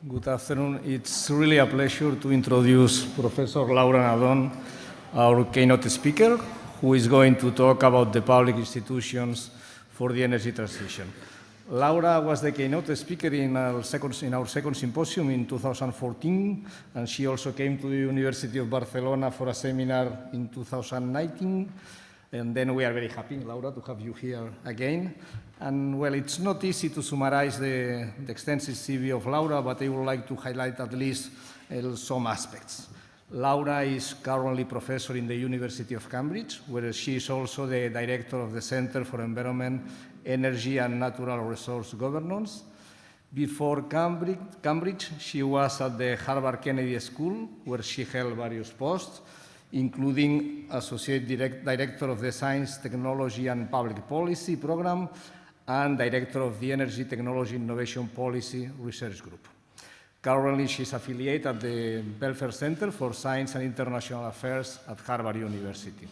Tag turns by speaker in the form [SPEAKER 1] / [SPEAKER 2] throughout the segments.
[SPEAKER 1] Good afternoon. It's really a pleasure to introduce Professor Laura Anadon, our keynote speaker, who is going to talk about the public institutions for the energy transition. Laura was the keynote speaker in our second symposium in 2014, and she also came to the University of Barcelona for a seminar in 2019. And then we are very happy, Laura, to have you here again. And well, it's not easy to summarize the extensive CV of Laura, but I would like to highlight at least some aspects. Laura is currently professor in the University of Cambridge, where she is also the director of the Center for Environment, Energy and Natural Resource Governance. Before Cambridge, she was at the Harvard Kennedy School, where she held various posts, including Associate Director of the Science, Technology and Public Policy Program and Director of the Energy Technology Innovation Policy Research Group. Currently, she's affiliated at the Belfer Center for Science and International Affairs at Harvard University.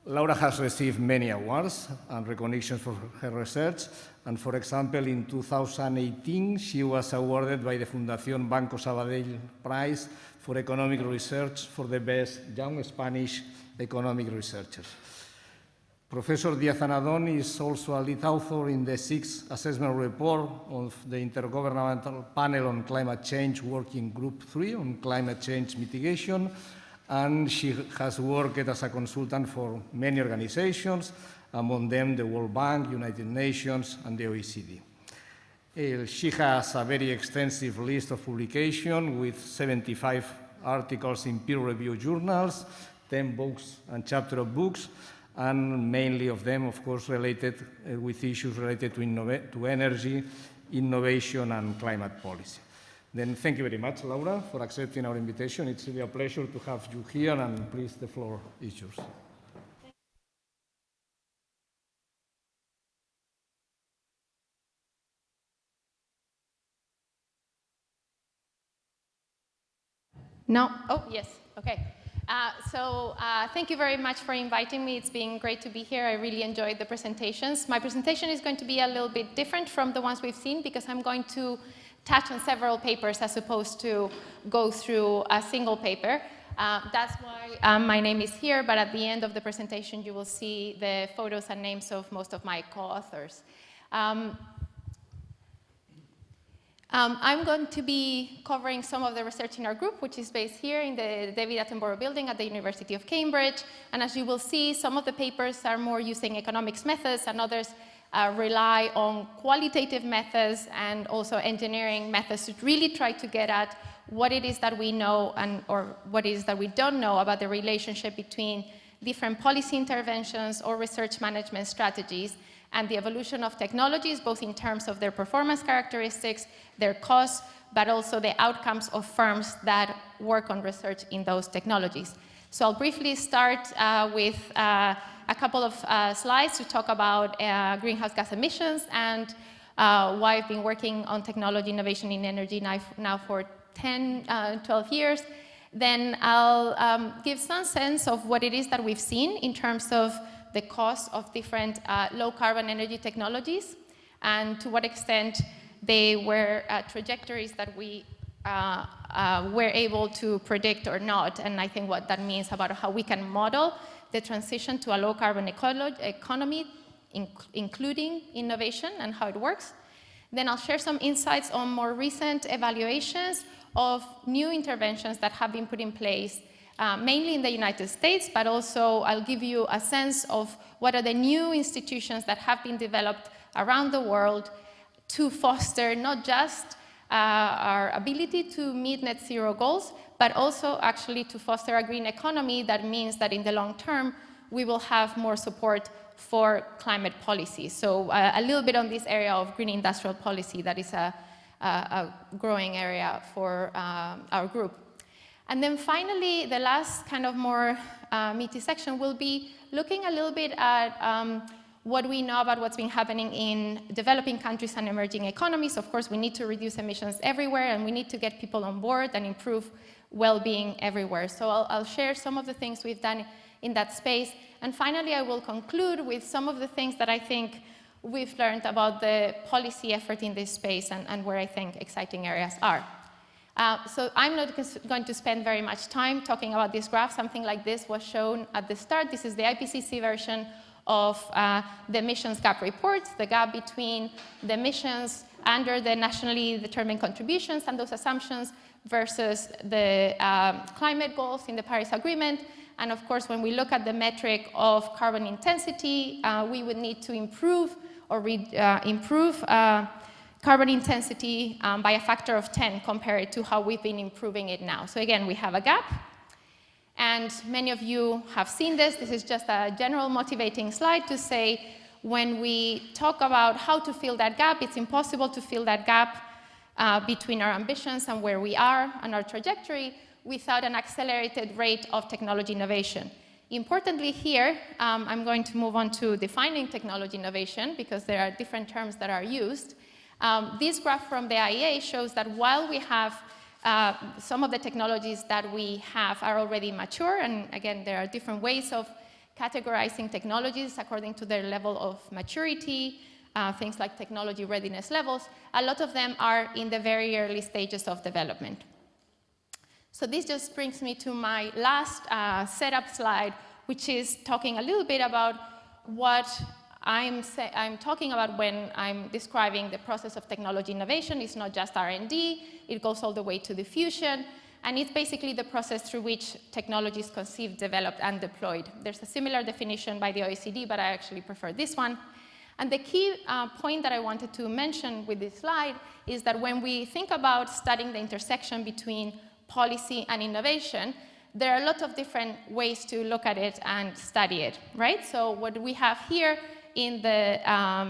[SPEAKER 1] Laura has received many awards and recognitions for her research, and for example, in 2018, she was awarded by the Fundación Banco Sabadell Prize for Economic Research for the best young Spanish economic researchers. Professor Diaz Anadon is also a lead author in the 6th assessment report of the Intergovernmental Panel on Climate Change Working Group 3 on climate change mitigation, and she has worked as a consultant for many organizations, among them the World Bank, United Nations, and the OECD. She has a very extensive list of publications with 75 articles in peer-reviewed journals, 10 books and chapters of books, and mainly of them, of course, related with issues related to energy, innovation, and climate policy. Then thank you very much, Laura, for accepting our invitation. It's really a pleasure to have you here, and please, the floor is yours.
[SPEAKER 2] No? Oh, yes. Okay. Thank you very much for inviting me. It's been great to be here. I really enjoyed the presentations. My presentation is going to be a little bit different from the ones we've seen because I'm going to touch on several papers as opposed to go through a single paper. That's why my name is here, but at the end of the presentation, you will see the photos and names of most of my co-authors. I'm going to be covering some of the research in our group, which is based here in the David Attenborough building at the University of Cambridge. And as you will see, some of the papers are more using economics methods and others rely on qualitative methods and also engineering methods to really try to get at what it is that we know or what it is that we don't know about the relationship between different policy interventions or research management strategies and the evolution of technologies, both in terms of their performance characteristics, their costs, but also the outcomes of firms that work on research in those technologies. So I'll briefly start with a couple of slides to talk about greenhouse gas emissions and why I've been working on technology innovation in energy now for 10, 12 years. Then I'll give some sense of what it is that we've seen in terms of the cost of different low-carbon energy technologies and to what extent they were trajectories that we were able to predict or not. And I think what that means about how we can model the transition to a low-carbon economy, including innovation and how it works. Then I'll share some insights on more recent evaluations of new interventions that have been put in place mainly in the United States, but also I'll give you a sense of what are the new institutions that have been developed around the world to foster not just our ability to meet net zero goals, but also actually to foster a green economy that means that in the long term, we will have more support for climate policy. So a little bit on this area of green industrial policy that is a growing area for our group. And then finally, the last kind of more meaty section will be looking a little bit at what we know about what's been happening in developing countries and emerging economies. Of course, we need to reduce emissions everywhere, and we need to get people on board and improve well-being everywhere. So I'll share some of the things we've done in that space. And finally, I will conclude with some of the things that I think we've learned about the policy effort in this space and where I think exciting areas are. So I'm not going to spend very much time talking about this graph. Something like this was shown at the start. This is the IPCC version of the emissions gap reports, the gap between the emissions under the nationally determined contributions and those assumptions versus the climate goals in the Paris Agreement. And of course, when we look at the metric of carbon intensity, we would need to improve or improve carbon intensity by a factor of 10 compared to how we've been improving it now. So again, we have a gap. And many of you have seen this. This is just a general motivating slide to say when we talk about how to fill that gap, it's impossible to fill that gap between our ambitions and where we are on our trajectory without an accelerated rate of technology innovation. Importantly here, I'm going to move on to defining technology innovation because there are different terms that are used. This graph from the IEA shows that while we have some of the technologies that we have are already mature, and again, there are different ways of categorizing technologies according to their level of maturity, things like technology readiness levels, a lot of them are in the very early stages of development. So this just brings me to my last setup slide, which is talking a little bit about what I'm talking about when I'm describing the process of technology innovation. It's not just R&D, it goes all the way to diffusion, and it's basically the process through which technology is conceived, developed, and deployed. There's a similar definition by the OECD, but I actually prefer this one. And the key point that I wanted to mention with this slide is that when we think about studying the intersection between policy and innovation, there are a lot of different ways to look at it and study it, right? So what we have here in the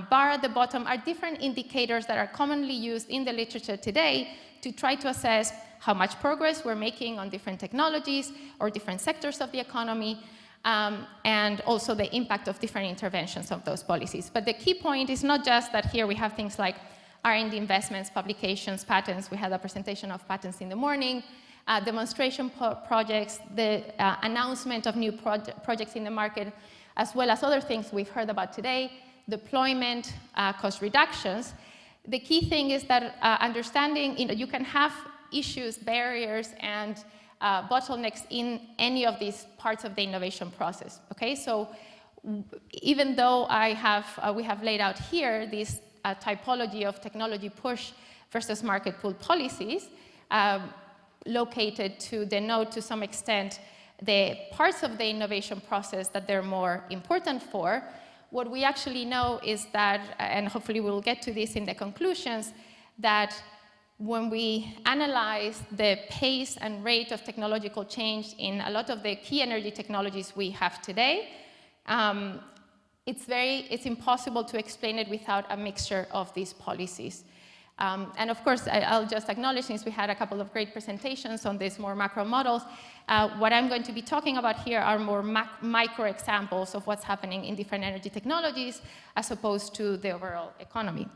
[SPEAKER 2] bar at the bottom are different indicators that are commonly used in the literature today to try to assess how much progress we're making on different technologies or different sectors of the economy, and also the impact of different interventions of those policies. But the key point is not just that here we have things like R&D investments, publications, patents. We had a presentation of patents in the morning, demonstration projects, the announcement of new projects in the market, as well as other things we've heard about today, deployment, cost reductions. The key thing is that understanding, you can have issues, barriers, and bottlenecks in any of these parts of the innovation process, okay? So even though we have laid out here this typology of technology push versus market pull policies, located to denote to some extent the parts of the innovation process that they're more important for, what we actually know is that, and hopefully we'll get to this in the conclusions, that when we analyze the pace and rate of technological change in a lot of the key energy technologies we have today, it's impossible to explain it without a mixture of these policies. And of course, I'll just acknowledge, since we had a couple of great presentations on these more macro models, what I'm going to be talking about here are more micro examples of what's happening in different energy technologies as opposed to the overall economy.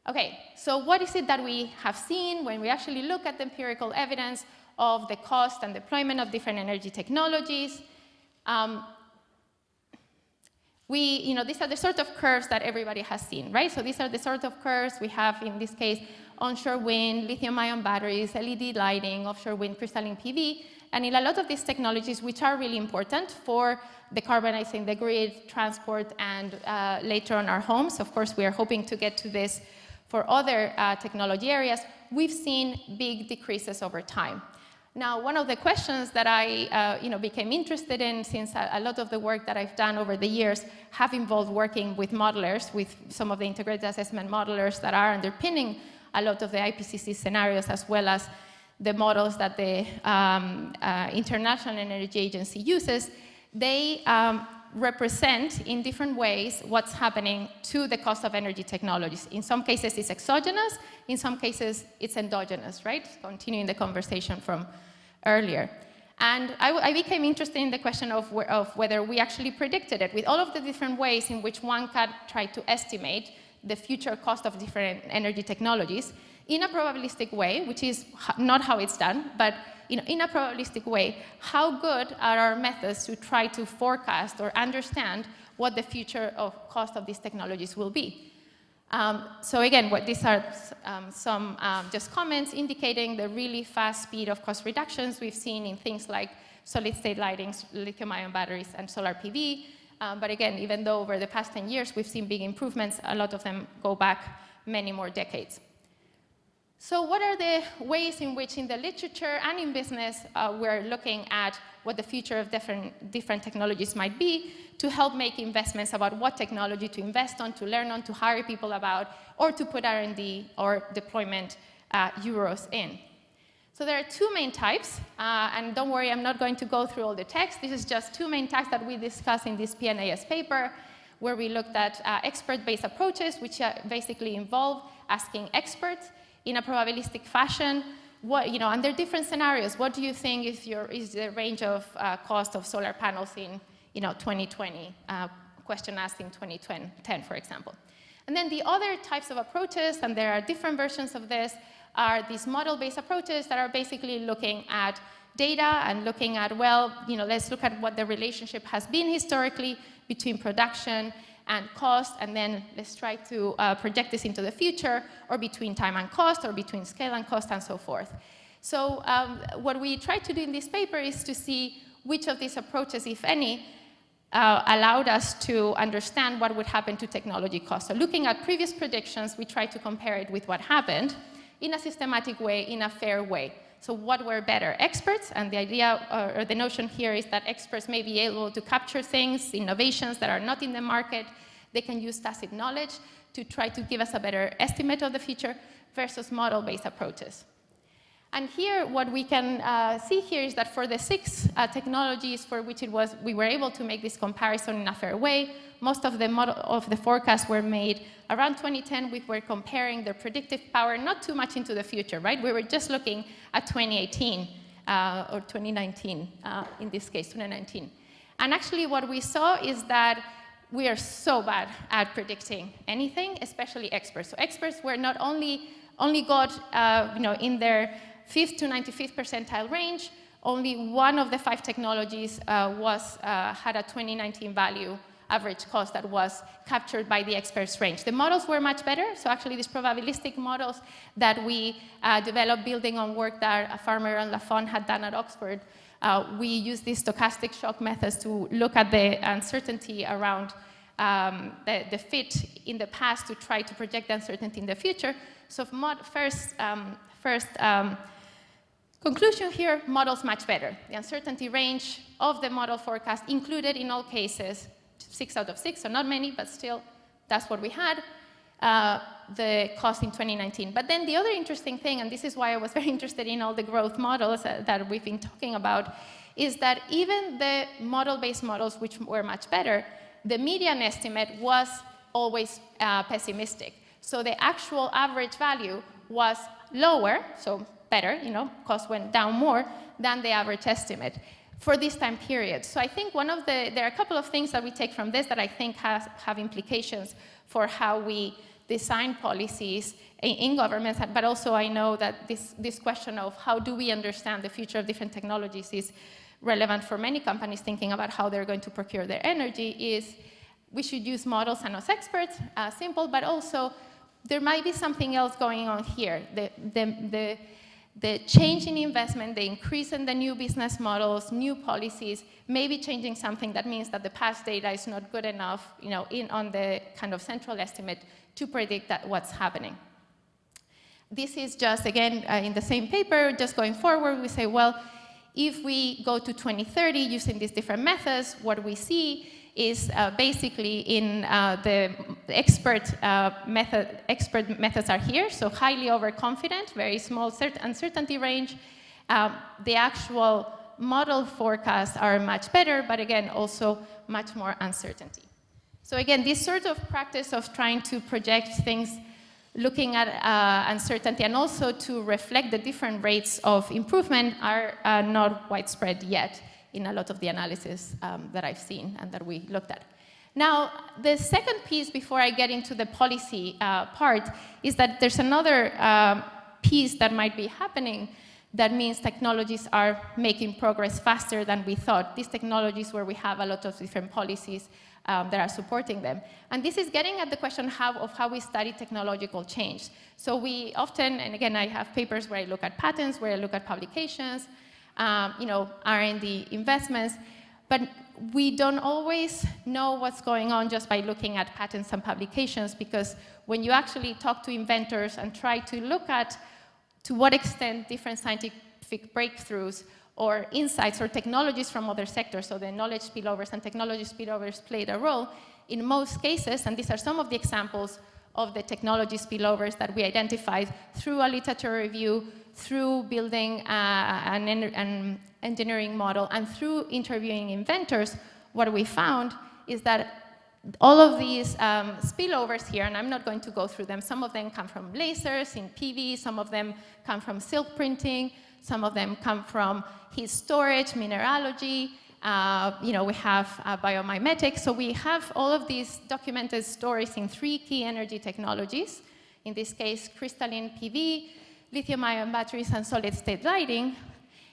[SPEAKER 2] Okay, so what is it that we have seen when we actually look at the empirical evidence of the cost and deployment of different energy technologies? These are the sort of curves that everybody has seen, right? So these are the sort of curves we have, in this case, onshore wind, lithium-ion batteries, LED lighting, offshore wind, crystalline PV, and in a lot of these technologies, which are really important for decarbonizing the grid, transport, and later on our homes. Of course, we are hoping to get to this for other technology areas. We've seen big decreases over time. Now, one of the questions that I became interested in, since a lot of the work that I've done over the years have involved working with modelers, with some of the integrated assessment modelers that are underpinning a lot of the IPCC scenarios, as well as the models that the International Energy Agency uses, they represent in different ways what's happening to the cost of energy technologies. In some cases, it's exogenous. In some cases, it's endogenous, right? Continuing the conversation from earlier. And I became interested in the question of whether we actually predicted it, with all of the different ways in which one can try to estimate the future cost of different energy technologies in a probabilistic way, which is not how it's done, but in a probabilistic way, how good are our methods to try to forecast or understand what the future of cost of these technologies will be. So again, these are some just comments indicating the really fast speed of cost reductions we've seen in things like solid-state lighting, lithium-ion batteries, and solar PV. But again, even though over the past 10 years we've seen big improvements, a lot of them go back many more decades. So what are the ways in which in the literature and in business we're looking at what the future of different technologies might be to help make investments about what technology to invest on, to learn on, to hire people about, or to put R&D or deployment euros in? So there are two main types, and don't worry, I'm not going to go through all the text. This is just two main types that we discuss in this PNAS paper, where we looked at expert-based approaches, which basically involve asking experts in a probabilistic fashion, under different scenarios, what do you think is the range of cost of solar panels in 2020? Question asked in 2010, for example. And then the other types of approaches, and there are different versions of this, are these model-based approaches that are basically looking at data and looking at, let's look at what the relationship has been historically between production and cost, and then let's try to project this into the future, or between time and cost, or between scale and cost, and so forth. So what we tried to do in this paper is to see which of these approaches, if any, allowed us to understand what would happen to technology costs. So looking at previous predictions, we tried to compare it with what happened in a systematic way, in a fair way. So what were better? Experts, and the idea or the notion here is that experts may be able to capture things, innovations that are not in the market. They can use tacit knowledge to try to give us a better estimate of the future versus model-based approaches. And here, what we can see here is that for the 6 technologies for which we were able to make this comparison in a fair way, most of the forecasts were made around 2010. We were comparing their predictive power not too much into the future, right? We were just looking at 2018 or 2019, in this case, 2019. And actually, what we saw is that we are so bad at predicting anything, especially experts. So experts were not only got in their 5th to 95th percentile range. Only one of the 5 technologies had a 2019 value average cost that was captured by the experts' range. The models were much better. So actually, these probabilistic models that we developed building on work that Farmer and Lafon had done at Oxford, we used these stochastic shock methods to look at the uncertainty around the fit in the past to try to project the uncertainty in the future. So first conclusion here, models much better. The uncertainty range of the model forecast included in all cases 6 out of 6, so not many, but still that's what we had, the cost in 2019. But then the other interesting thing, and this is why I was very interested in all the growth models that we've been talking about, is that even the model-based models, which were much better, the median estimate was always pessimistic. So the actual average value was lower, so better, cost went down more than the average estimate for this time period. So I think there are a couple of things that we take from this that I think have implications for how we design policies in governments, but also I know that this question of how do we understand the future of different technologies is relevant for many companies thinking about how they're going to procure their energy. Is we should use models and not experts, simple, but also there might be something else going on here. The change in investment, the increase in the new business models, new policies, may be changing something that means that the past data is not good enough, on the kind of central estimate to predict what's happening. This is just, again, in the same paper, just going forward, we say, well, if we go to 2030 using these different methods, what we see is basically in the expert methods are here, so highly overconfident, very small uncertainty range. The actual model forecasts are much better, but again, also much more uncertainty. So again, this sort of practice of trying to project things, looking at uncertainty, and also to reflect the different rates of improvement are not widespread yet in a lot of the analysis that I've seen and that we looked at. Now, the second piece before I get into the policy part is that there's another piece that might be happening that means technologies are making progress faster than we thought. These technologies where we have a lot of different policies that are supporting them. And this is getting at the question of how we study technological change. So we often, and again, I have papers where I look at patents, where I look at publications, R&D investments, but we don't always know what's going on just by looking at patents and publications, because when you actually talk to inventors and try to look at to what extent different scientific breakthroughs or insights or technologies from other sectors, so the knowledge spillovers and technology spillovers played a role, in most cases, and these are some of the examples of the technology spillovers that we identified through a literature review, through building an engineering model, and through interviewing inventors, what we found is that all of these spillovers here, and I'm not going to go through them, some of them come from lasers in PV, some of them come from silk printing, some of them come from heat storage, mineralogy, we have biomimetics. So we have all of these documented stories in 3 key energy technologies, in this case, crystalline PV, lithium-ion batteries, and solid-state lighting.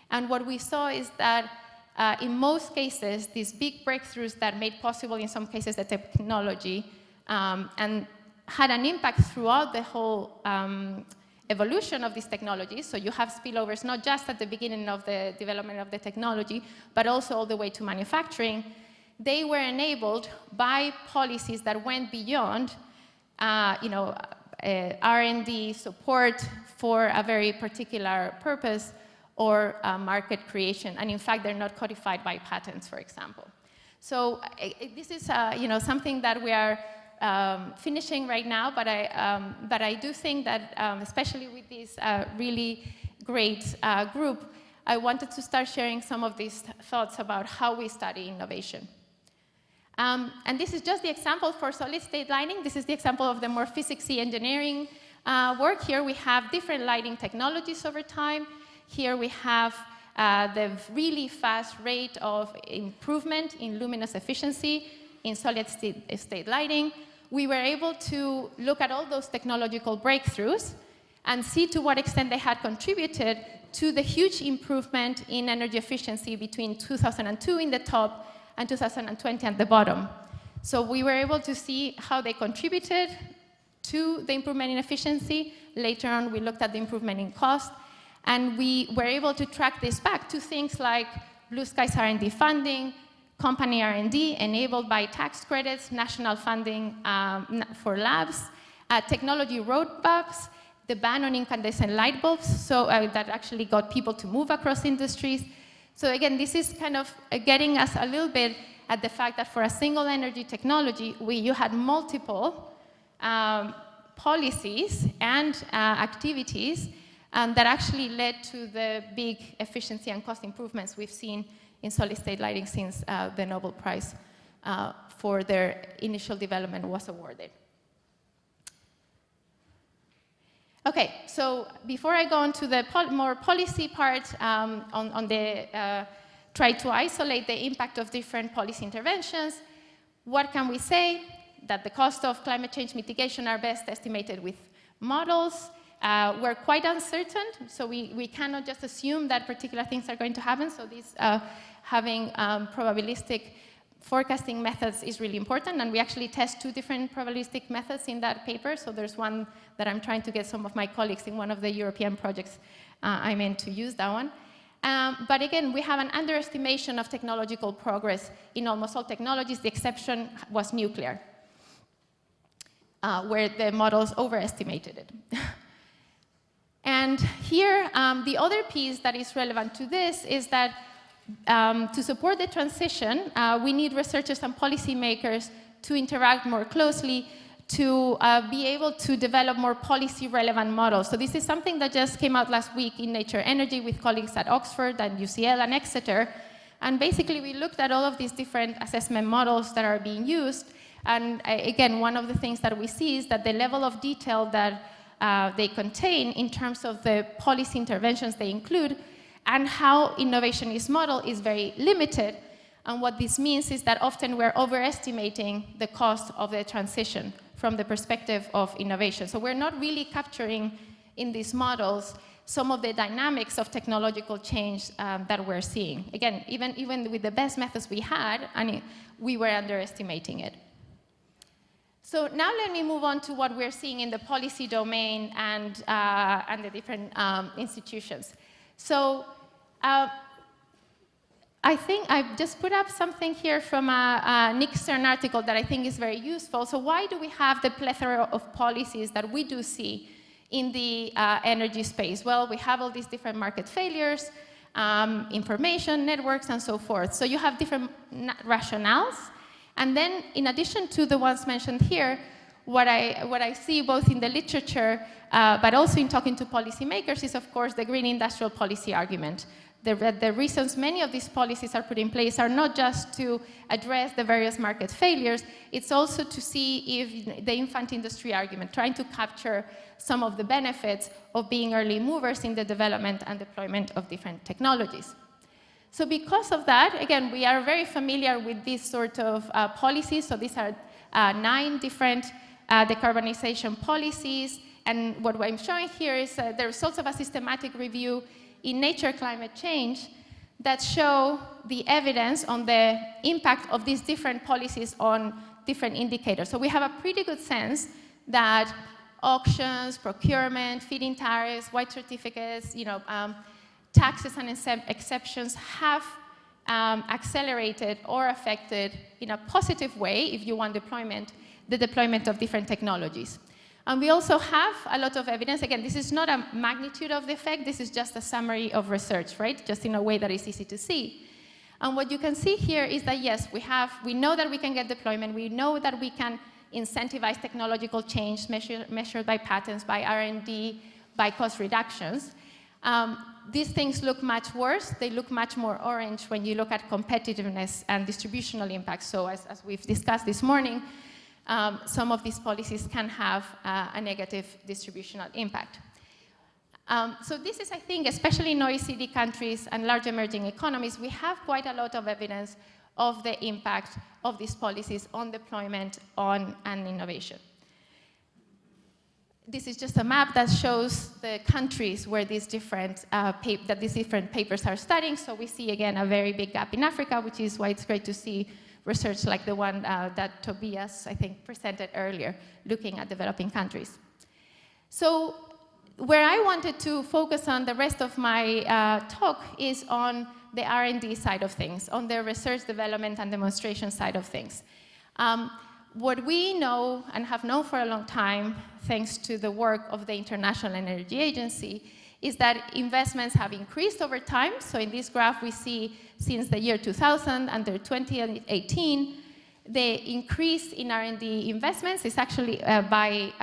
[SPEAKER 2] And what we saw is that in most cases, these big breakthroughs that made possible, in some cases, the technology, and had an impact throughout the whole evolution of these technologies. So you have spillovers not just at the beginning of the development of the technology, but also all the way to manufacturing. They were enabled by policies that went beyond R&D support for a very particular purpose or market creation. And in fact, they're not codified by patents, for example. So this is something that we are finishing right now, but I do think that, especially with this really great group, I wanted to start sharing some of these thoughts about how we study innovation. And this is just the example for solid-state lighting. This is the example of the more physicsy engineering work. Here we have different lighting technologies over time. Here we have the really fast rate of improvement in luminous efficiency in solid-state lighting. We were able to look at all those technological breakthroughs and see to what extent they had contributed to the huge improvement in energy efficiency between 2002 in the top and 2020 at the bottom. So we were able to see how they contributed to the improvement in efficiency. Later on, we looked at the improvement in cost, and we were able to track this back to things like Blue Skies R&D funding, company R&D enabled by tax credits, national funding for labs, technology roadmaps, the ban on incandescent light bulbs, so that actually got people to move across industries. So again, this is kind of getting us a little bit at the fact that for a single energy technology, you had multiple policies and activities that actually led to the big efficiency and cost improvements we've seen in solid-state lighting since the Nobel Prize for their initial development was awarded. Okay, so before I go on to the more policy part on the try to isolate the impact of different policy interventions, what can we say? That the cost of climate change mitigation are best estimated with models. We're quite uncertain, so we cannot just assume that particular things are going to happen. So these having probabilistic forecasting methods is really important, and we actually test 2 different probabilistic methods in that paper. So there's one that I'm trying to get some of my colleagues in one of the European projects I'm in to use that one. But again, we have an underestimation of technological progress in almost all technologies. The exception was nuclear, where the models overestimated it. And here, the other piece that is relevant to this is that to support the transition, we need researchers and policymakers to interact more closely, to be able to develop more policy-relevant models. So this is something that just came out last week in Nature Energy with colleagues at Oxford and UCL and Exeter. And basically, we looked at all of these different assessment models that are being used. And again, one of the things that we see is that the level of detail that they contain in terms of the policy interventions they include and how innovation is modeled is very limited. And what this means is that often we're overestimating the cost of the transition from the perspective of innovation. So we're not really capturing in these models some of the dynamics of technological change that we're seeing. Again, even with the best methods we had, we were underestimating it. So now let me move on to what we're seeing in the policy domain and the different institutions. So I think I've just put up something here from a Nick Stern article that I think is very useful. So why do we have the plethora of policies that we do see in the energy space? Well, we have all these different market failures, information, networks, and so forth. So you have different rationales. And then, in addition to the ones mentioned here, what I see both in the literature, but also in talking to policymakers is, of course, the green industrial policy argument. The reasons many of these policies are put in place are not just to address the various market failures, it's also to see if the infant industry argument, trying to capture some of the benefits of being early movers in the development and deployment of different technologies. So because of that, again, we are very familiar with these sort of policies. So these are 9 different decarbonization policies. And what I'm showing here is the results of a systematic review in Nature Climate Change that show the evidence on the impact of these different policies on different indicators. So we have a pretty good sense that auctions, procurement, feed-in tariffs, white certificates, taxes and exceptions have accelerated or affected in a positive way, if you want deployment, the deployment of different technologies. And we also have a lot of evidence. Again, this is not a magnitude of the effect. This is just a summary of research, right? Just in a way that is easy to see. And what you can see here is that, yes, we know that we can get deployment. We know that we can incentivize technological change measured by patents, by R&D, by cost reductions. These things look much worse. They look much more orange when you look at competitiveness and distributional impact. So as we've discussed this morning, some of these policies can have a negative distributional impact. So this is, I think, especially in OECD countries and large emerging economies, we have quite a lot of evidence of the impact of these policies on deployment, and innovation. This is just a map that shows the countries where these different papers are studying. So we see, again, a very big gap in Africa, which is why it's great to see research like the one that Tobias, I think, presented earlier, looking at developing countries. So where I wanted to focus on the rest of my talk is on the R&D side of things, on the research, development, and demonstration side of things. What we know and have known for a long time, thanks to the work of the International Energy Agency, is that investments have increased over time. So in this graph, we see since the year 2000, under 2018, the increase in R&D investments is actually by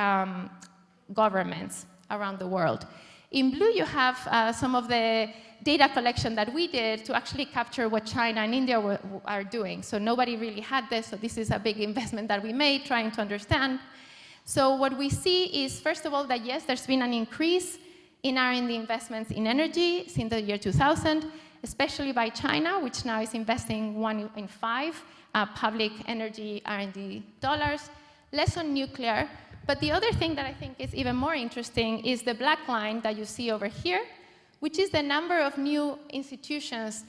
[SPEAKER 2] governments around the world. In blue, you have some of the data collection that we did to actually capture what China and India are doing. So nobody really had this, so this is a big investment that we made trying to understand. So what we see is, first of all, that yes, there's been an increase in R&D investments in energy since the year 2000, especially by China, which now is investing 1 in 5 public energy R&D dollars, less on nuclear. But the other thing that I think is even more interesting is the black line that you see over here, which is the number of new institutions,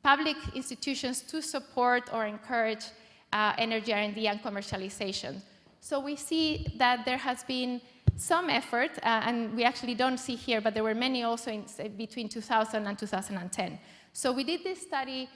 [SPEAKER 2] public institutions, to support or encourage energy R&D and commercialization. So we see that there has been some effort, and we actually don't see here, but there were many also in, between 2000 and 2010. So we did this study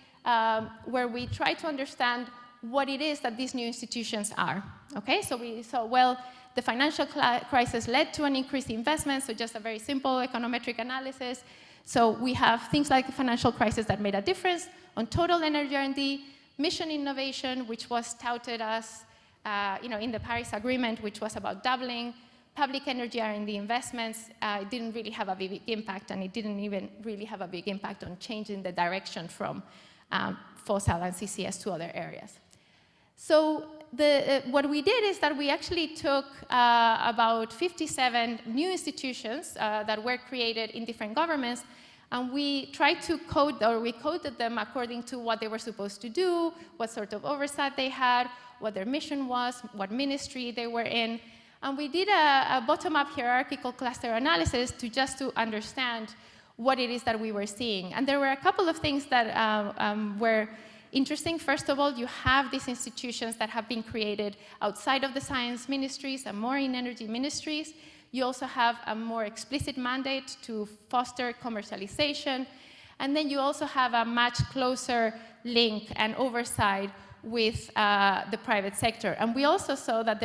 [SPEAKER 2] where we tried to understand what it is that these new institutions are. Okay, so we saw, well, the financial crisis led to an increased investment, so just a very simple econometric analysis. So we have things like the financial crisis that made a difference on total energy R&D, mission innovation, which was touted as, in the Paris Agreement, which was about doubling public energy R&D investments. It didn't really have a big impact, and it didn't even really have a big impact on changing the direction from fossil and CCS to other areas. So what we did is that we actually took about 57 new institutions that were created in different governments, and we tried to code, or we coded them according to what they were supposed to do, what sort of oversight they had, what their mission was, what ministry they were in. And we did a bottom-up hierarchical cluster analysis to understand what it is that we were seeing. And there were a couple of things that were interesting. First of all, you have these institutions that have been created outside of the science ministries and more in energy ministries. You also have a more explicit mandate to foster commercialization. And then you also have a much closer link and oversight with the private sector. And we also saw that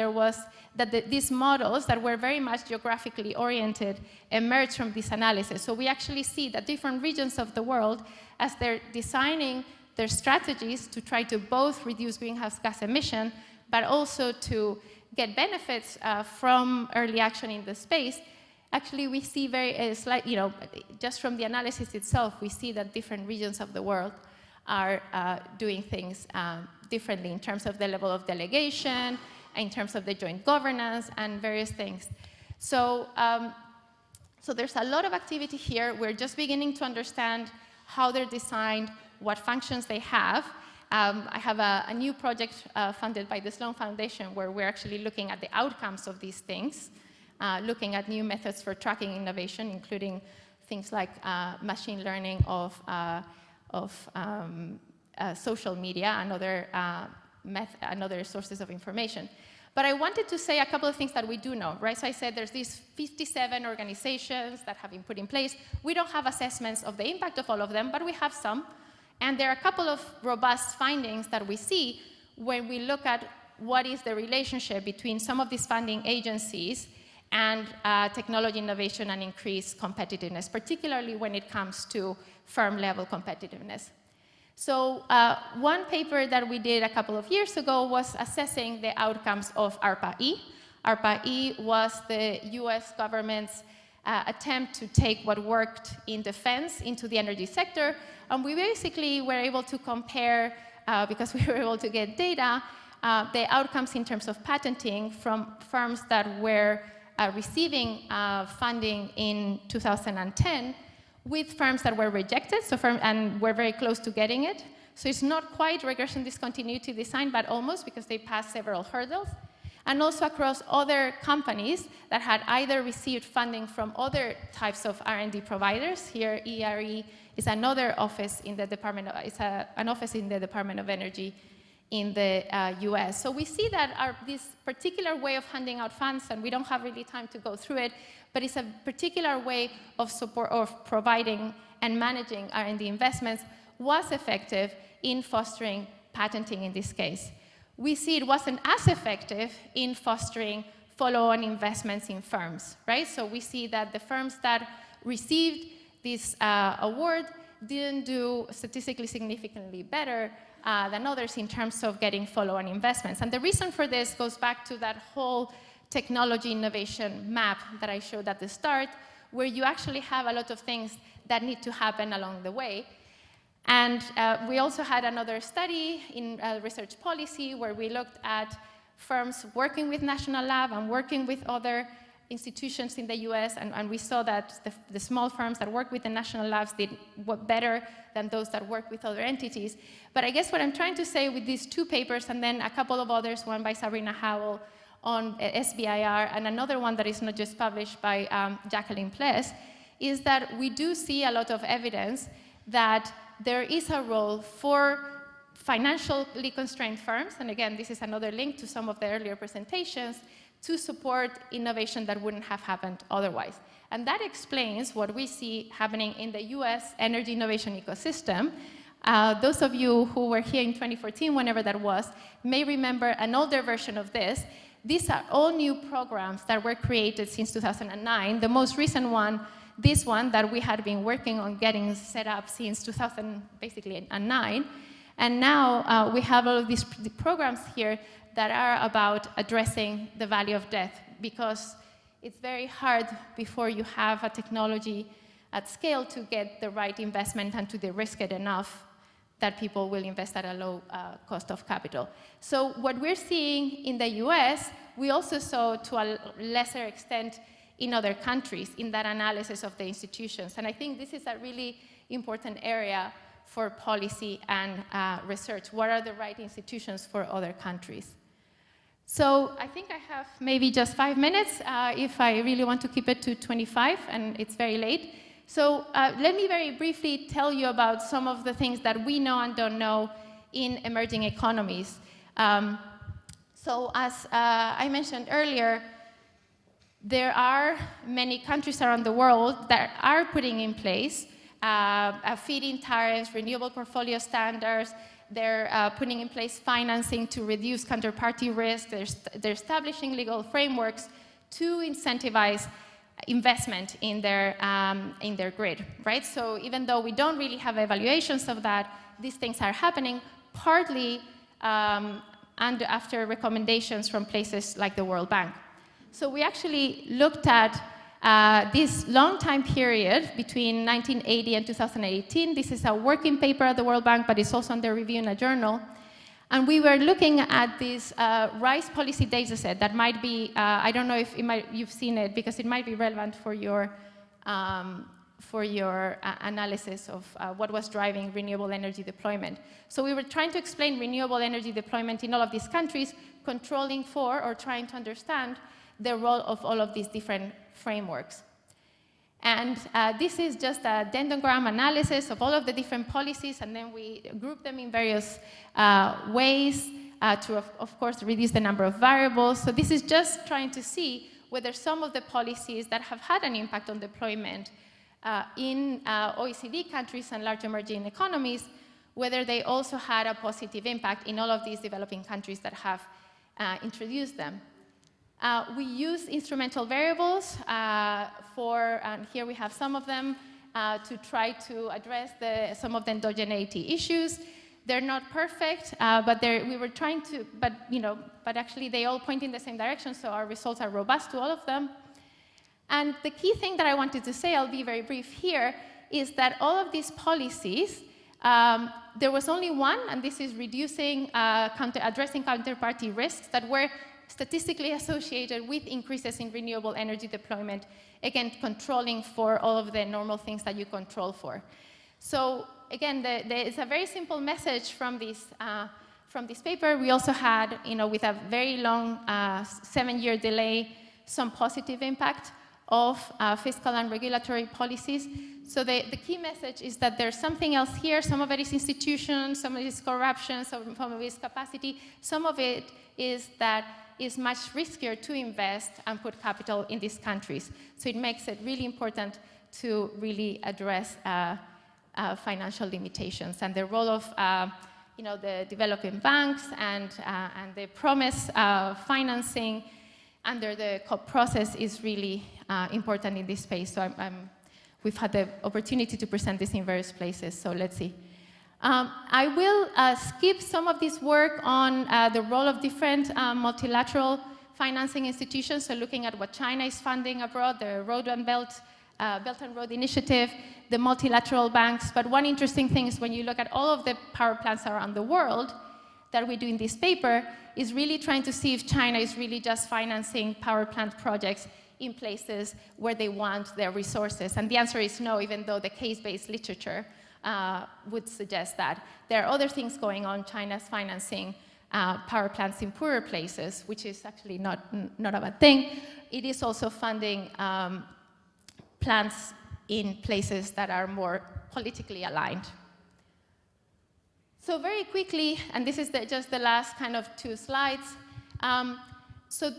[SPEAKER 2] these models that were very much geographically oriented emerged from this analysis. So we actually see that different regions of the world, as they're designing their strategies to try to both reduce greenhouse gas emission, but also to get benefits from early action in the space, actually we see very slight, just from the analysis itself, we see that different regions of the world are doing things differently in terms of the level of delegation, in terms of the joint governance, and various things. So, so there's a lot of activity here. We're just beginning to understand how they're designed, what functions they have. I have a new project funded by the Sloan Foundation where we're actually looking at the outcomes of these things, looking at new methods for tracking innovation, including things like machine learning of social media and other sources of information. But I wanted to say a couple of things that we do know, right? So I said there's these 57 organizations that have been put in place. We don't have assessments of the impact of all of them, but we have some. And there are a couple of robust findings that we see when we look at what is the relationship between some of these funding agencies and technology innovation and increased competitiveness, particularly when it comes to firm-level competitiveness. So one paper that we did a couple of years ago was assessing the outcomes of ARPA-E. ARPA-E was the US government's attempt to take what worked in defense into the energy sector. And we basically were able to compare, because we were able to get data, the outcomes in terms of patenting from firms that were receiving funding in 2010 with firms that were rejected, and were very close to getting it. So it's not quite regression discontinuity design, but almost, because they passed several hurdles. And also across other companies that had either received funding from other types of R&D providers. Here, ERE is another office in the Department of, an office in the Department of Energy in the US. So we see that this particular way of handing out funds, and we don't have really time to go through it, but it's a particular way of support, of providing and managing R&D investments, was effective in fostering patenting in this case. We see it wasn't as effective in fostering follow-on investments in firms, right? So we see that the firms that received this award didn't do statistically significantly better than others in terms of getting follow-on investments. And the reason for this goes back to that whole technology innovation map that I showed at the start, where you actually have a lot of things that need to happen along the way. And we also had another study in research policy where we looked at firms working with National Lab and working with other institutions in the US, and we saw that the small firms that work with the national labs did better than those that work with other entities. But I guess what I'm trying to say with these two papers, and then a couple of others, one by Sabrina Howell on SBIR, and another one that is not just published by Jacqueline Pless, is that we do see a lot of evidence that there is a role for financially constrained firms, and again, this is another link to some of the earlier presentations, to support innovation that wouldn't have happened otherwise. And that explains what we see happening in the US energy innovation ecosystem. Those of you who were here in 2014, whenever that was, may remember an older version of this. These are all new programs that were created since 2009. The most recent one, this one that we had been working on getting set up since 2009. And now we have all of these programs here that are about addressing the value of death, because it's very hard before you have a technology at scale to get the right investment and to de-risk it enough that people will invest at a low cost of capital. So what we're seeing in the US, we also saw to a lesser extent in other countries in that analysis of the institutions. And I think this is a really important area for policy and research. What are the right institutions for other countries? So I think I have maybe just 5 minutes if I really want to keep it to 25, and it's very late. So let me very briefly tell you about some of the things that we know and don't know in emerging economies. So as I mentioned earlier, there are many countries around the world that are putting in place feed-in tariffs, renewable portfolio standards. They're putting in place financing to reduce counterparty risk. They're establishing legal frameworks to incentivize investment in their grid, right? So even though we don't really have evaluations of that, these things are happening partly and after recommendations from places like the World Bank. So we actually looked at this long time period between 1980 and 2018. This is a working paper at the World Bank, but it's also under review in a journal. And we were looking at this rice policy data set that might be, I don't know if you've seen it, because it might be relevant for your analysis of what was driving renewable energy deployment. So we were trying to explain renewable energy deployment in all of these countries, controlling for or trying to understand the role of all of these different frameworks. And this is just a dendrogram analysis of all of the different policies, and then we group them in various ways to, of course, reduce the number of variables. So this is just trying to see whether some of the policies that have had an impact on deployment in OECD countries and large emerging economies, whether they also had a positive impact in all of these developing countries that have introduced them. We use instrumental variables and here we have some of them, to try to address some of the endogeneity issues. They're not perfect, but we were trying to, but actually they all point in the same direction, so our results are robust to all of them. And the key thing that I wanted to say, I'll be very brief here, is that all of these policies, there was only one, and this is reducing, addressing counterparty risks that were statistically associated with increases in renewable energy deployment, again, controlling for all of the normal things that you control for. So again, it's a very simple message from this paper. We also had, with a very long 7-year delay, some positive impact of fiscal and regulatory policies. So the key message is that there's something else here. Some of it is institutions, some of it is corruption, some of it is capacity. Some of it is that it's much riskier to invest and put capital in these countries. So it makes it really important to really address financial limitations. And the role of the developing banks and the promise financing under the COP process is really important in this space. So we've had the opportunity to present this in various places, so let's see. I will skip some of this work on the role of different multilateral financing institutions, so looking at what China is funding abroad, the Road and Belt and Road Initiative, the multilateral banks. But one interesting thing is when you look at all of the power plants around the world that we do in this paper, is really trying to see if China is really just financing power plant projects in places where they want their resources. And the answer is no, even though the case-based literature would suggest that. There are other things going on. China's financing power plants in poorer places, which is actually not a bad thing. It is also funding plants in places that are more politically aligned. So very quickly, and this is just the last kind of 2 slides. So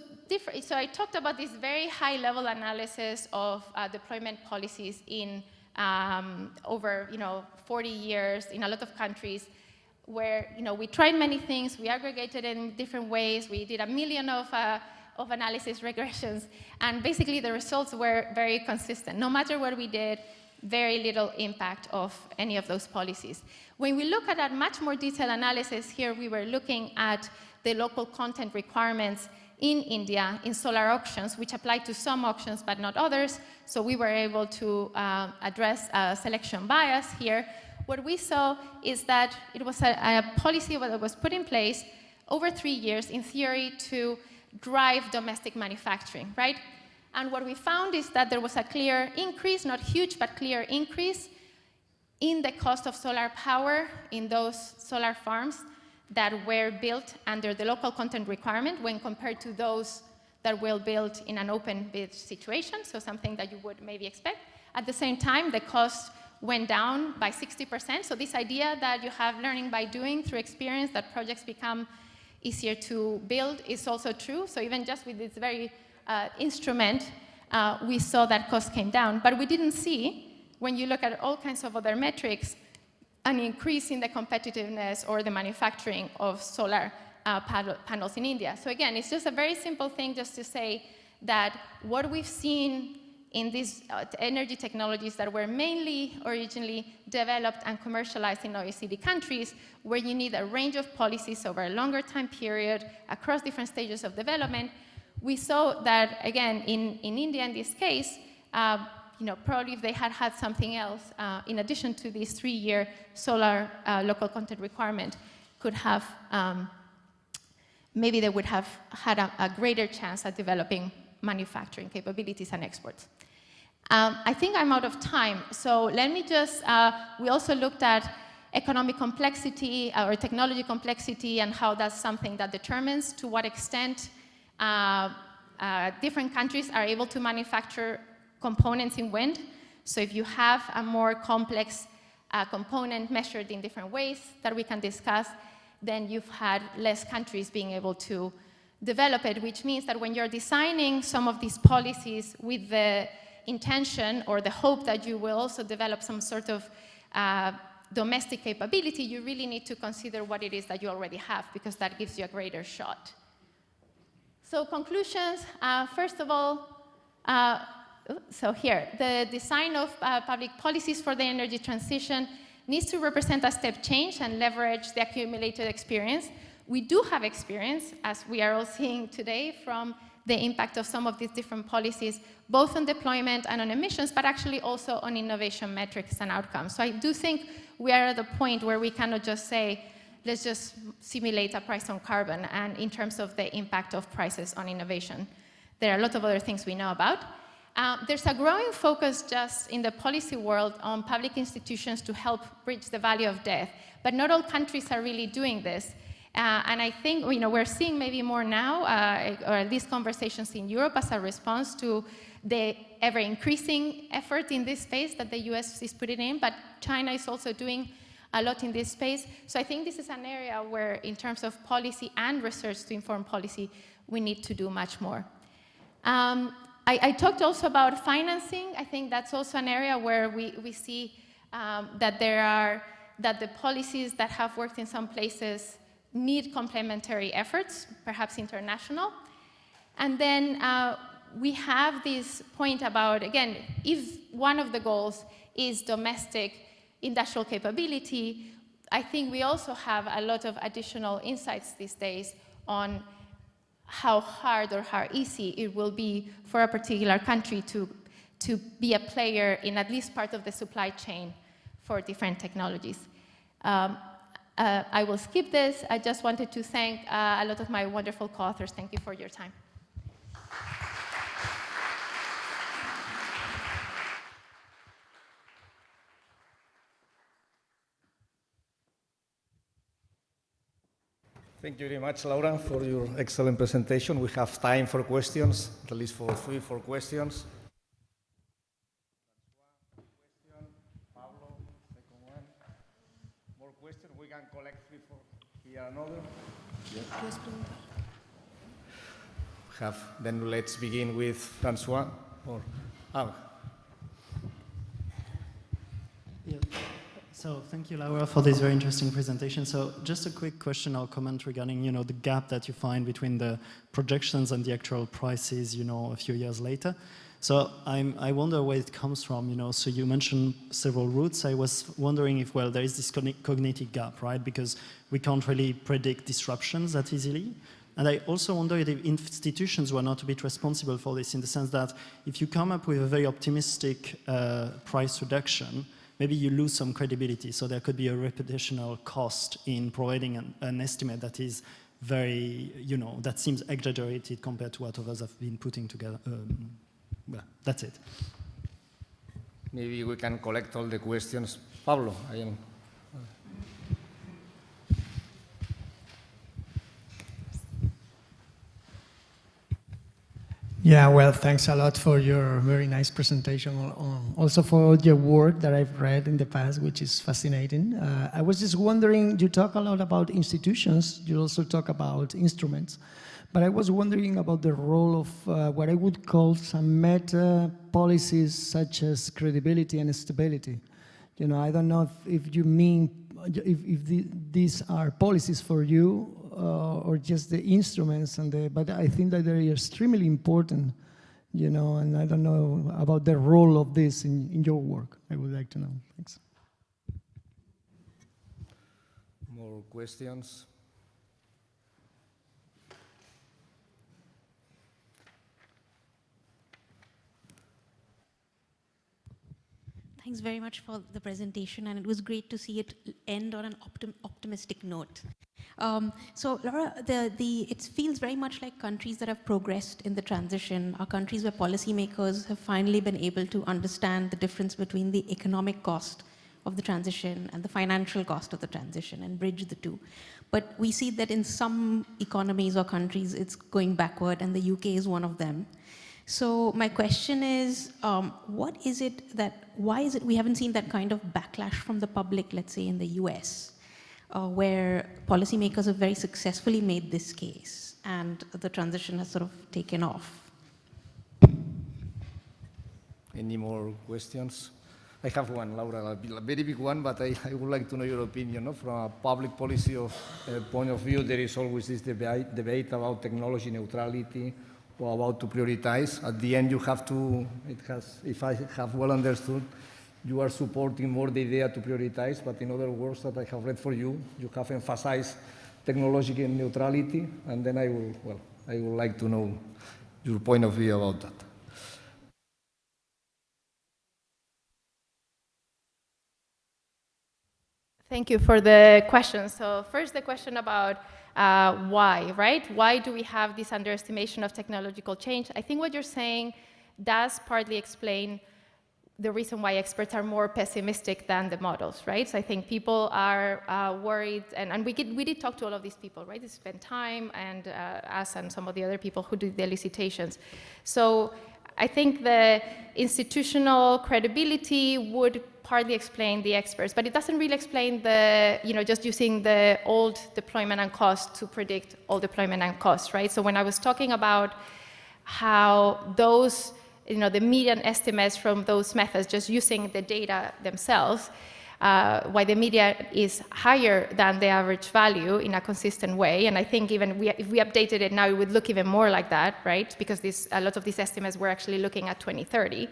[SPEAKER 2] I talked about this very high-level analysis of deployment policies in over 40 years in a lot of countries, where we tried many things, we aggregated in different ways, we did 1 million of analysis regressions, and basically the results were very consistent. No matter what we did, very little impact of any of those policies. When we look at that much more detailed analysis here, we were looking at the local content requirements in India in solar auctions, which apply to some auctions but not others. So we were able to address selection bias here. What we saw is that it was a policy that was put in place over 3 years, in theory, to drive domestic manufacturing, right? And what we found is that there was a clear increase, not huge, but clear increase in the cost of solar power in those solar farms that were built under the local content requirement when compared to those that were built in an open bid situation, so something that you would maybe expect. At the same time, the cost went down by 60%. So this idea that you have learning by doing through experience, that projects become easier to build, is also true. So even just with this very instrument, we saw that cost came down. But we didn't see, when you look at all kinds of other metrics, an increase in the competitiveness or the manufacturing of solar panels in India. So again, it's just a very simple thing just to say that what we've seen in these energy technologies that were mainly originally developed and commercialized in OECD countries, where you need a range of policies over a longer time period across different stages of development, we saw that, again, in India in this case, probably if they had had something else, in addition to this 3-year solar local content requirement, could have, maybe they would have had a greater chance at developing manufacturing capabilities and exports. I think I'm out of time, so let me just, we also looked at economic complexity or technology complexity and how that's something that determines to what extent different countries are able to manufacture components in wind. So if you have a more complex component measured in different ways that we can discuss, then you've had less countries being able to develop it, which means that when you're designing some of these policies with the intention or the hope that you will also develop some sort of domestic capability, you really need to consider what it is that you already have, because that gives you a greater shot. So conclusions, first of all, so here, the design of public policies for the energy transition needs to represent a step change and leverage the accumulated experience. We do have experience, as we are all seeing today, from the impact of some of these different policies, both on deployment and on emissions, but actually also on innovation metrics and outcomes. So I do think we are at the point where we cannot just say, let's just simulate a price on carbon, and in terms of the impact of prices on innovation. There are a lot of other things we know about. There's a growing focus just in the policy world on public institutions to help bridge the valley of death, but not all countries are really doing this. And I think we're seeing maybe more now, or at least conversations in Europe as a response to the ever-increasing effort in this space that the US is putting in, but China is also doing a lot in this space. So I think this is an area where, in terms of policy and research to inform policy, we need to do much more. I talked also about financing. I think that's also an area where we see that the policies that have worked in some places need complementary efforts, perhaps international. And then we have this point about, again, if one of the goals is domestic industrial capability, I think we also have a lot of additional insights these days on how hard or how easy it will be for a particular country to be a player in at least part of the supply chain for different technologies. I will skip this. I just wanted to thank a lot of my wonderful co-authors. Thank you for your time.
[SPEAKER 1] Thank you very much, Laura, for your excellent presentation. We have time for questions, at least for 3-4 questions. Pablo, second one. More questions? We can collect 3-4 here, another. Yes. Then let's begin with Francois.
[SPEAKER 3] Yeah. So thank you, Laura, for this very interesting presentation. So just a quick question or comment regarding, the gap that you find between the projections and the actual prices, a few years later. So I wonder where it comes from, so you mentioned several routes. I was wondering if, there is this cognitive gap, right? Because we can't really predict disruptions that easily. And I also wonder if institutions were not a bit responsible for this, in the sense that if you come up with a very optimistic price reduction, maybe you lose some credibility. So there could be a reputational cost in providing an estimate that is very, that seems exaggerated compared to what others have been putting together. Well, that's it.
[SPEAKER 1] Maybe we can collect all the questions. Pablo,
[SPEAKER 4] Yeah, well, thanks a lot for your very nice presentation. Also for all your work that I've read in the past, which is fascinating. I was just wondering, you talk a lot about institutions, you also talk about instruments, but I was wondering about the role of what I would call some meta policies such as credibility and stability. You know, I don't know if you mean, these are policies for you, or just the instruments, but I think that they're extremely important, you know, and I don't know about the role of this in your work. I would like to know. Thanks.
[SPEAKER 1] More questions?
[SPEAKER 5] Thanks very much for the presentation, and it was great to see it end on an optimistic note. So Laura, it feels very much like countries that have progressed in the transition are countries where policymakers have finally been able to understand the difference between the economic cost of the transition and the financial cost of the transition and bridge the two. But we see that in some economies or countries it's going backward, and the UK is one of them. So my question is, why is it we haven't seen that kind of backlash from the public, let's say in the US, where policymakers have very successfully made this case and the transition has sort of taken off?
[SPEAKER 1] Any more questions? I have one, Laura, a very big one, but I would like to know your opinion. No? From a public policy point of view, there is always this debate about technology neutrality, or about to prioritize. At the end, you have to, if I have well understood, you are supporting more the idea to prioritize, but in other words that I have read for you, you have emphasized technological neutrality, and then I would like to know your point of view about that.
[SPEAKER 2] Thank you for the question. So first, the question about why, right? Why do we have this underestimation of technological change? I think what you're saying does partly explain the reason why experts are more pessimistic than the models, right? So I think people are worried, and we did talk to all of these people, right? They spent time, and us and some of the other people who did the elicitations. So I think the institutional credibility would partly explain the experts, but it doesn't really explain the, just using the old deployment and cost to predict all deployment and cost, right? So when I was talking about how those, the median estimates from those methods, just using the data themselves, why the median is higher than the average value in a consistent way. And I think even if we updated it now, it would look even more like that, right? Because a lot of these estimates were actually looking at 2030.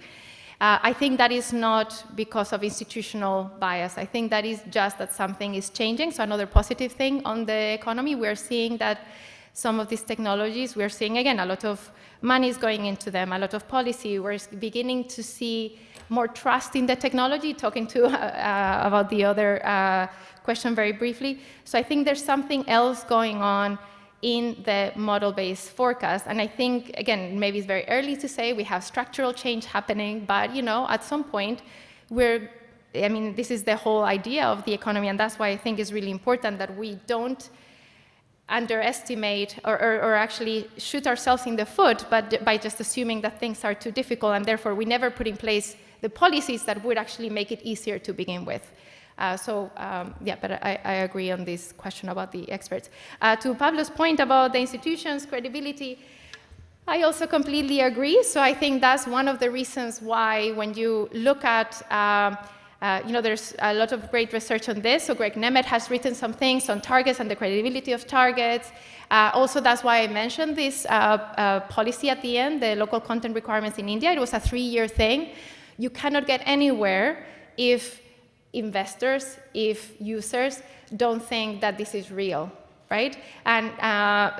[SPEAKER 2] I think that is not because of institutional bias. I think that is just that something is changing. So another positive thing on the economy, we're seeing that some of these technologies, we're seeing, again, a lot of money is going into them, a lot of policy. We're beginning to see more trust in the technology, talking to about the other question very briefly. So I think there's something else going on in the model-based forecast. And I think, again, maybe it's very early to say we have structural change happening, but at some point this is the whole idea of the economy, and that's why I think it's really important that we don't underestimate or actually shoot ourselves in the foot, but by just assuming that things are too difficult, and therefore we never put in place the policies that would actually make it easier to begin with. But I agree on this question about the experts. To Pablo's point about the institutions' credibility, I also completely agree. So I think that's one of the reasons why when you look at, there's a lot of great research on this. So Greg Nemeth has written some things on targets and the credibility of targets. Also, that's why I mentioned this policy at the end, the local content requirements in India. It was a 3-year thing. You cannot get anywhere if investors, if users don't think that this is real, right? And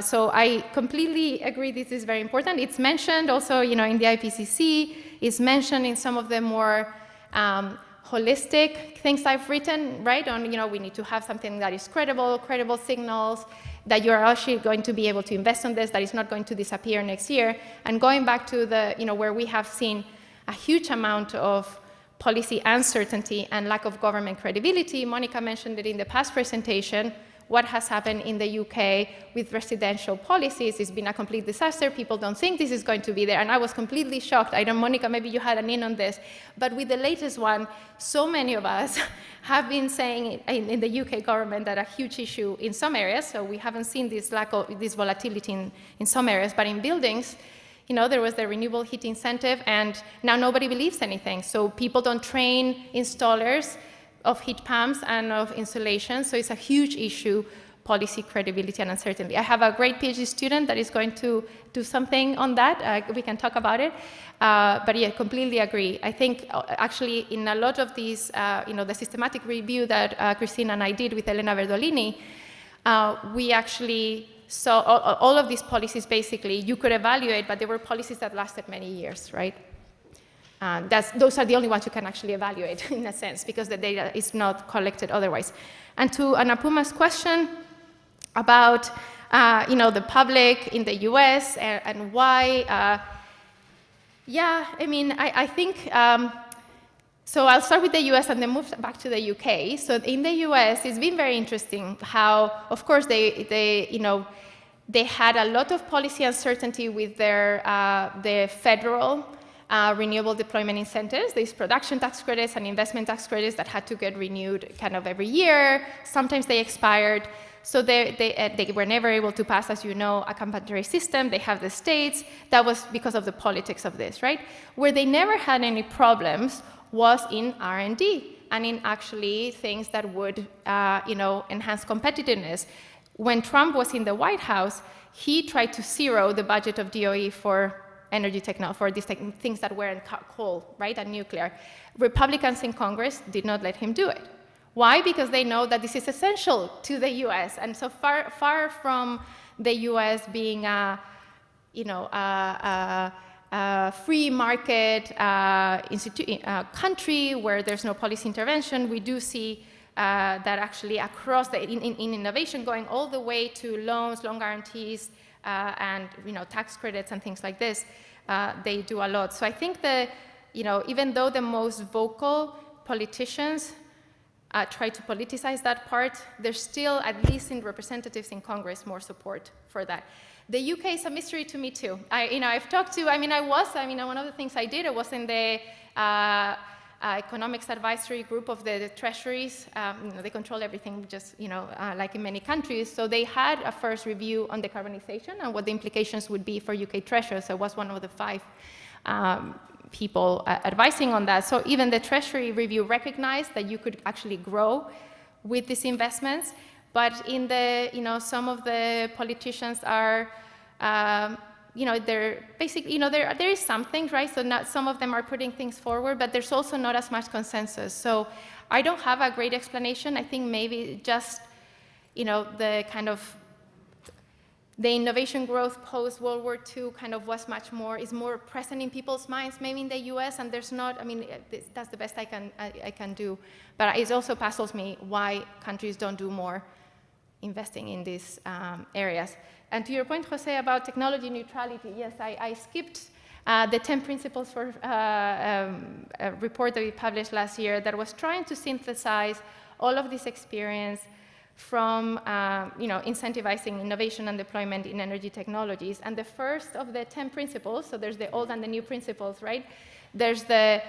[SPEAKER 2] so I completely agree this is very important. It's mentioned also, in the IPCC, it's mentioned in some of the more holistic things I've written, right? On, we need to have something that is credible signals, that you're actually going to be able to invest in this, that is not going to disappear next year. And going back to the, where we have seen a huge amount of policy uncertainty and lack of government credibility, Monica mentioned it in the past presentation, what has happened in the UK with residential policies. It's been a complete disaster. People don't think this is going to be there. And I was completely shocked. I don't, Monica, maybe you had an in on this. But with the latest one, so many of us have been saying in the UK government that a huge issue in some areas, so we haven't seen this lack of this volatility in some areas, but in buildings, you know, there was the renewable heat incentive, and now nobody believes anything. So people don't train installers of heat pumps and of insulation, so it's a huge issue, policy credibility and uncertainty. I have a great PhD student that is going to do something on that. We can talk about it. But yeah, completely agree. I think actually in a lot of these, you know, the systematic review that Christina and I did with Elena Verdolini, we actually saw all of these policies basically you could evaluate, but they were policies that lasted many years, right? Those are the only ones you can actually evaluate in a sense, because the data is not collected otherwise. And to Anapuma's question about you know, the public in the US and why, yeah, I mean, I think, so I'll start with the US and then move back to the UK. So in the US, it's been very interesting how, of course, you know, they had a lot of policy uncertainty with their the federal renewable deployment incentives, these production tax credits and investment tax credits that had to get renewed kind of every year. Sometimes they expired. So they were never able to pass, as you know, a compensatory system. They have the states. That was because of the politics of this, right? Where they never had any problems was in R&D and in actually things that would you know, enhance competitiveness. When Trump was in the White House, he tried to zero the budget of DOE for energy technology, for these things that were in coal, right, and nuclear. Republicans in Congress did not let him do it. Why? Because they know that this is essential to the U.S. And so far from the U.S. being a, you know, a free market country where there's no policy intervention, we do see that actually across in innovation, going all the way to loans, loan guarantees, and you know, tax credits and things like this, they do a lot. So I think that, you know, even though the most vocal politicians try to politicize that part, there's still, at least in representatives in Congress, more support for that. The UK is a mystery to me too. I've talked to, one of the things I did, I was in the economics advisory group of the treasuries. You know, they control everything, just, you know, like in many countries. So they had a first review on decarbonization and what the implications would be for UK treasury. So I was one of the 5 people advising on that. So even the Treasury review recognized that you could actually grow with these investments. But in the, you know, some of the politicians are, you know, they're basically, you know, there is some things, right? So not, some of them are putting things forward, but there's also not as much consensus. So I don't have a great explanation. I think maybe just, you know, the kind of the innovation growth post-World War II kind of was is more present in people's minds, maybe in the US, and there's not, I mean, that's the best I can do. But it also puzzles me why countries don't do more investing in these areas. And to your point, Jose, about technology neutrality, yes, I skipped the 10 principles for a report that we published last year that was trying to synthesize all of this experience from you know, incentivizing innovation and deployment in energy technologies. And the first of the 10 principles, so there's the old and the new principles, right? There's the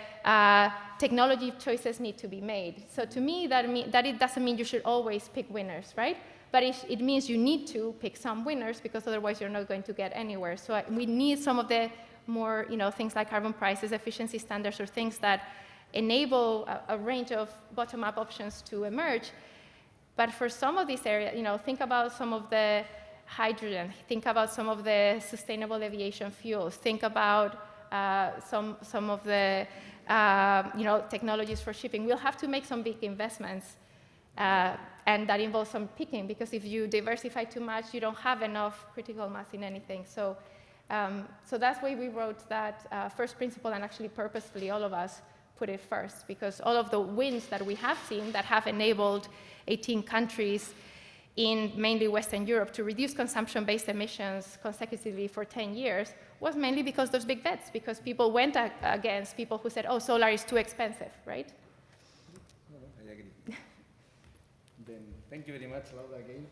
[SPEAKER 2] technology choices need to be made. So to me, that it doesn't mean you should always pick winners, right? But it means you need to pick some winners, because otherwise you're not going to get anywhere. So we need some of the more, you know, things like carbon prices, efficiency standards, or things that enable a range of bottom-up options to emerge. But for some of these areas, you know, think about some of the hydrogen, think about some of the sustainable aviation fuels, think about some of the you know, technologies for shipping. We'll have to make some big investments, and that involves some picking, because if you diversify too much, you don't have enough critical mass in anything. So, so that's why we wrote that first principle, and actually purposefully all of us put it first, because all of the wins that we have seen that have enabled 18 countries in mainly Western Europe to reduce consumption-based emissions consecutively for 10 years was mainly because those big bets, because people went against people who said, oh, solar is too expensive, right?
[SPEAKER 1] I agree. Then thank you very much, Laura, again.